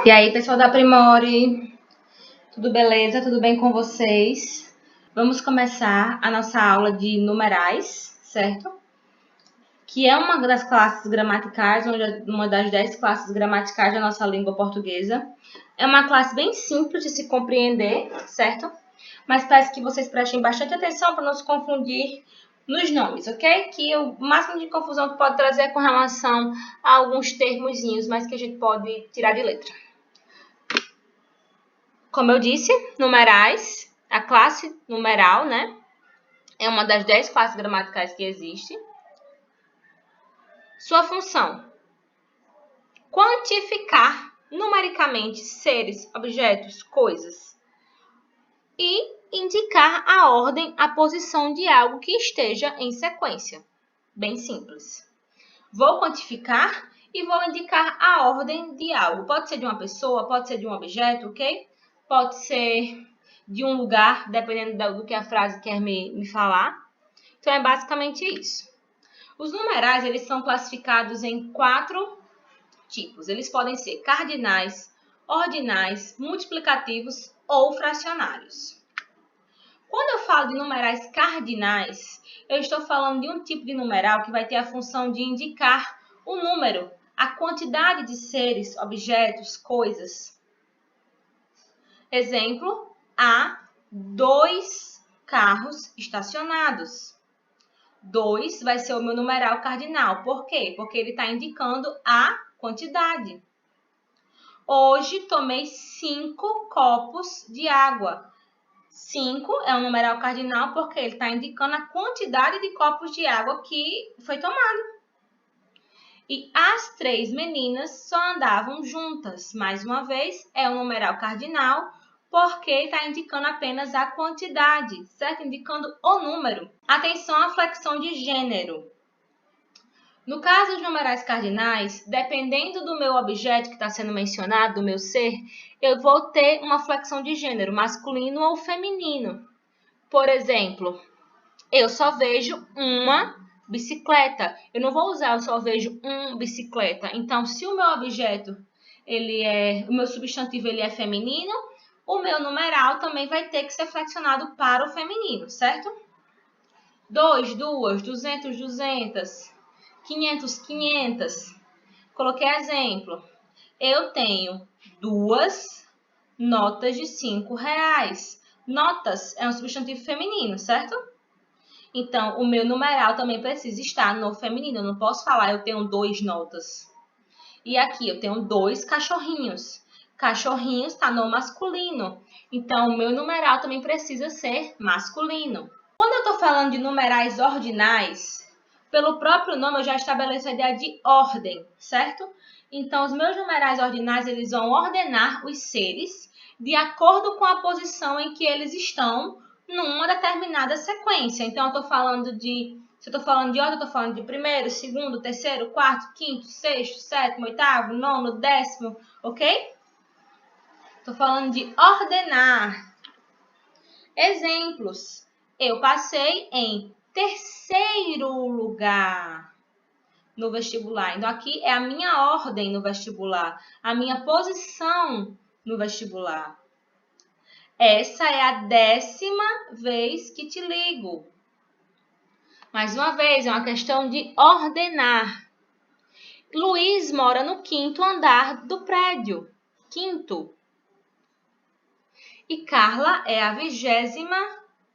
E aí, pessoal da Primore, tudo beleza? Tudo bem com vocês? Vamos começar a nossa aula de numerais, certo? Que é uma das classes gramaticais, uma das 10 classes gramaticais da nossa língua portuguesa. É uma classe bem simples de se compreender, certo? Mas peço que vocês prestem bastante atenção para não se confundir nos nomes, ok? Que o máximo de confusão que pode trazer é com relação a alguns termozinhos, mas que a gente pode tirar de letra. Como eu disse, numerais, a classe numeral, né? É uma das 10 classes gramaticais que existe. Sua função: quantificar numericamente seres, objetos, coisas e indicar a ordem, a posição de algo que esteja em sequência. Bem simples. Vou quantificar e vou indicar a ordem de algo. Pode ser de uma pessoa, pode ser de um objeto, ok? Pode ser de um lugar, dependendo do que a frase quer me falar. Então, é basicamente isso. Os numerais, eles são classificados em 4 tipos. Eles podem ser cardinais, ordinais, multiplicativos ou fracionários. Quando eu falo de numerais cardinais, eu estou falando de um tipo de numeral que vai ter a função de indicar o número, a quantidade de seres, objetos, coisas. Exemplo, há 2 carros estacionados. 2 vai ser o meu numeral cardinal. Por quê? Porque ele está indicando a quantidade. Hoje tomei 5 copos de água. 5 é um numeral cardinal porque ele está indicando a quantidade de copos de água que foi tomado. E as 3 meninas só andavam juntas. Mais uma vez, é um numeral cardinal porque está indicando apenas a quantidade, certo? Indicando o número. Atenção à flexão de gênero. No caso dos numerais cardinais, dependendo do meu objeto que está sendo mencionado, do meu ser, eu vou ter uma flexão de gênero, masculino ou feminino. Por exemplo, eu só vejo uma bicicleta. Eu não vou usar, eu só vejo bicicleta. Então, se o meu objeto, o meu substantivo ele é feminino, o meu numeral também vai ter que ser flexionado para o feminino, certo? 2, 2, 200, 200, 500, 500. Coloquei exemplo. Eu tenho 2 notas de R$5. Notas é um substantivo feminino, certo? Então, o meu numeral também precisa estar no feminino. Eu não posso falar eu tenho 2 notas. E aqui eu tenho 2 cachorrinhos. Cachorrinhos está no masculino. Então, o meu numeral também precisa ser masculino. Quando eu estou falando de numerais ordinais, pelo próprio nome eu já estabeleço a ideia de ordem, certo? Então, os meus numerais ordinais, eles vão ordenar os seres de acordo com a posição em que eles estão numa determinada sequência. Então, se eu estou falando de ordem, eu estou falando de primeiro, segundo, terceiro, quarto, quinto, sexto, sétimo, oitavo, nono, décimo, ok? Estou falando de ordenar. Exemplos. Eu passei em terceiro lugar no vestibular. Então, aqui é a minha ordem no vestibular, a minha posição no vestibular. Essa é a 10ª vez que te ligo. Mais uma vez, é uma questão de ordenar. Luiz mora no 5º andar do prédio. 5º. E Carla é a 20ª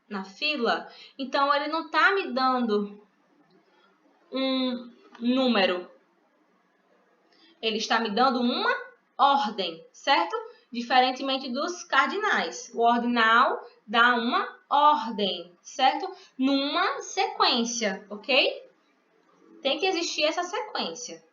na fila. Então, ele não está me dando um número. Ele está me dando uma ordem, certo? Diferentemente dos cardinais. O ordinal dá uma ordem, certo? Numa sequência, ok? Tem que existir essa sequência.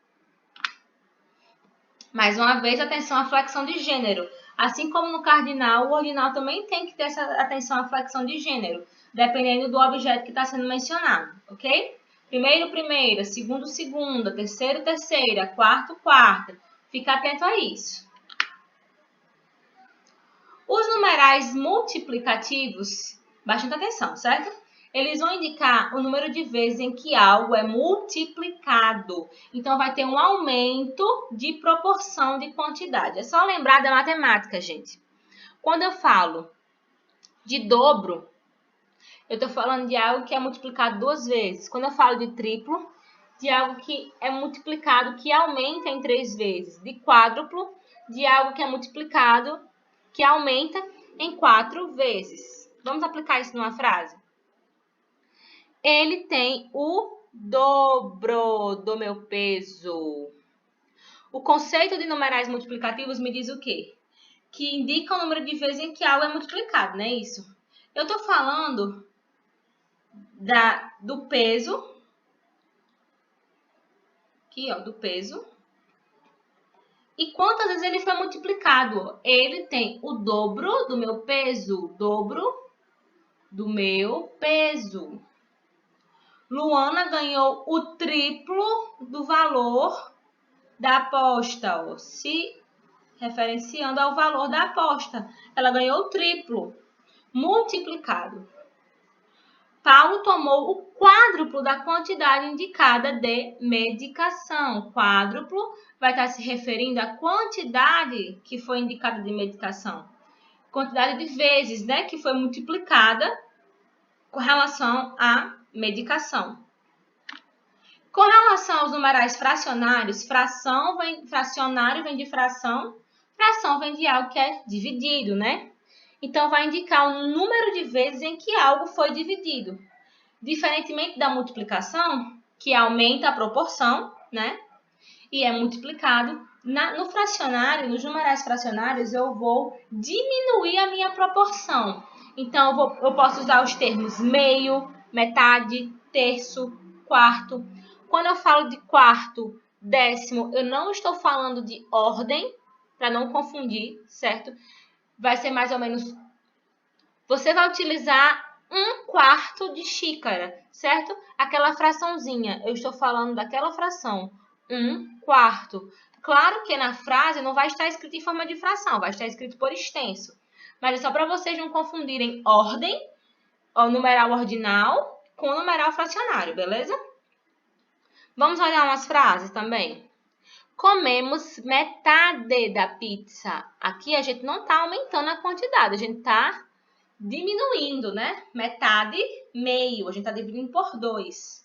Mais uma vez, atenção à flexão de gênero. Assim como no cardinal, o ordinal também tem que ter essa atenção à flexão de gênero, dependendo do objeto que está sendo mencionado, ok? Primeiro, primeira, segundo, segunda, terceiro, terceira, quarto, quarta. Fica atento a isso. Os numerais multiplicativos, bastante atenção, certo? eles vão indicar o número de vezes em que algo é multiplicado. Então, vai ter um aumento de proporção de quantidade. É só lembrar da matemática, gente. Quando eu falo de dobro, eu estou falando de algo que é multiplicado 2 vezes. Quando eu falo de triplo, de algo que é multiplicado, que aumenta em 3 vezes. De quádruplo, de algo que é multiplicado, que aumenta em 4 vezes. Vamos aplicar isso numa frase? Ele tem o dobro do meu peso. O conceito de numerais multiplicativos me diz o quê? Que indica o número de vezes em que algo é multiplicado, não é isso? Eu estou falando do peso, aqui ó, do peso, e quantas vezes ele foi multiplicado? Ele tem o dobro do meu peso, dobro do meu peso. Luana ganhou o triplo do valor da aposta, ó, se referenciando ao valor da aposta. Ela ganhou o triplo, multiplicado. Paulo tomou o quádruplo da quantidade indicada de medicação. Quádruplo vai estar se referindo à quantidade que foi indicada de medicação. Quantidade de vezes, né, que foi multiplicada com relação à medicação. Com relação aos numerais fracionários, fracionário vem de fração, fração vem de algo que é dividido, né? Então, vai indicar o número de vezes em que algo foi dividido. Diferentemente da multiplicação, que aumenta a proporção, né? E é multiplicado, no fracionário, nos numerais fracionários, eu vou diminuir a minha proporção. Então, eu posso usar os termos meio, metade, terço, quarto. Quando eu falo de quarto, décimo, eu não estou falando de ordem, para não confundir, certo? Vai ser mais ou menos... Você vai utilizar 1/4 de xícara, certo? Aquela fraçãozinha, eu estou falando daquela fração, 1/4. Claro que na frase não vai estar escrito em forma de fração, vai estar escrito por extenso. Mas é só para vocês não confundirem ordem, o numeral ordinal, com o numeral fracionário, beleza? Vamos olhar umas frases também. Comemos metade da pizza. Aqui a gente não está aumentando a quantidade, a gente está diminuindo, né? Metade, meio. A gente está dividindo por 2.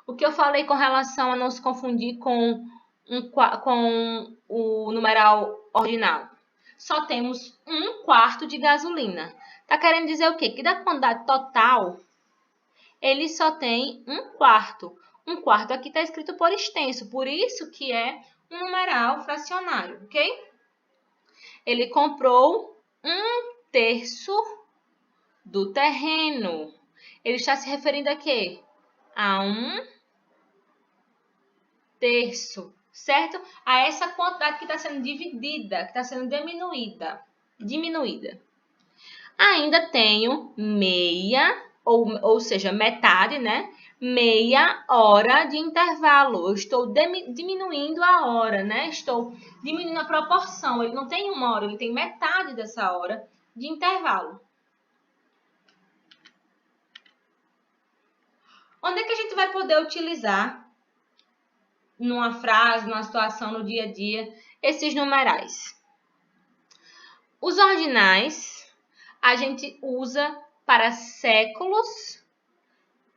O que eu falei com relação a não se confundir com o numeral ordinal? Só temos 1/4 de gasolina. Tá querendo dizer o quê? Que da quantidade total, ele só tem 1/4. 1/4 aqui está escrito por extenso, por isso que é um numeral fracionário, ok? Ele comprou 1/3 do terreno. Ele está se referindo a quê? A 1/3, certo? A essa quantidade que está sendo dividida, que está sendo diminuída. Ainda tenho meia, ou seja, metade, né? Meia hora de intervalo. Eu estou diminuindo a hora, né? Estou diminuindo a proporção. Ele não tem 1 hora, ele tem metade dessa hora de intervalo. Onde é que a gente vai poder utilizar, numa frase, numa situação, no dia a dia, esses numerais? Os ordinais a gente usa para séculos,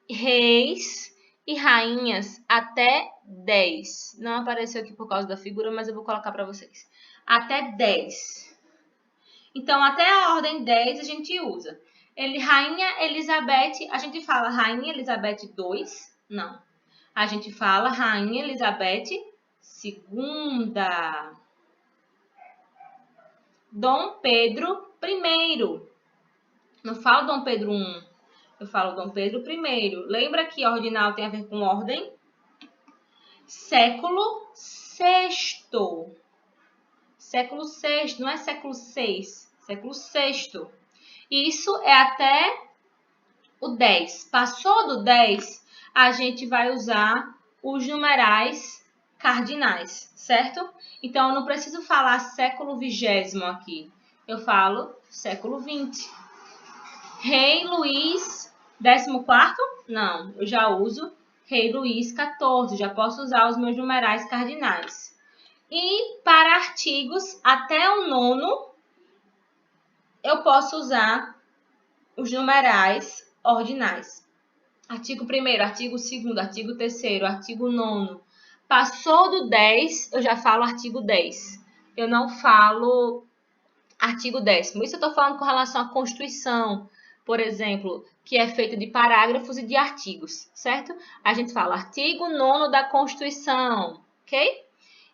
reis e rainhas até 10. Não apareceu aqui por causa da figura, mas eu vou colocar para vocês. Até 10. Então, até a ordem 10 a gente usa. Rainha Elizabeth, a gente fala Rainha Elizabeth II? Não. A gente fala Rainha Elizabeth II. Dom Pedro I. Não falo Dom Pedro I. Eu falo Dom Pedro I. Lembra que ordinal tem a ver com ordem? Século VI. Século VI, não é século VI. Século VI. Isso é até o 10. Passou do 10, a gente vai usar os numerais cardinais, certo? Então, eu não preciso falar século XX aqui. Eu falo século XX. Rei Luís 14º? Não, eu já uso Rei Luís XIV, já posso usar os meus numerais cardinais. E para artigos até o 9º, eu posso usar os numerais ordinais. Artigo 1º, artigo 2º, artigo 3º, artigo 9º. Passou do 10, eu já falo artigo 10. Eu não falo artigo 10º. Isso eu estou falando com relação à Constituição, por exemplo, que é feita de parágrafos e de artigos, certo? A gente fala artigo 9º da Constituição, ok?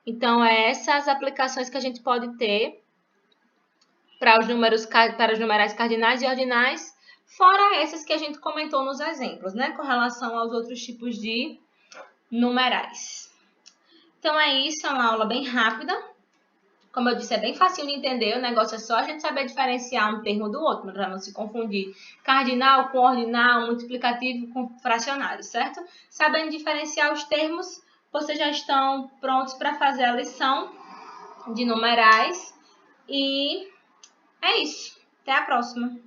Então, essas aplicações que a gente pode ter para os numerais cardinais e ordinais, fora essas que a gente comentou nos exemplos, né? Com relação aos outros tipos de numerais. Então, é isso, é uma aula bem rápida. Como eu disse, é bem fácil de entender, o negócio é só a gente saber diferenciar um termo do outro, para não se confundir cardinal com ordinal, multiplicativo com fracionário, certo? Sabendo diferenciar os termos, vocês já estão prontos para fazer a lição de numerais. E é isso. Até a próxima!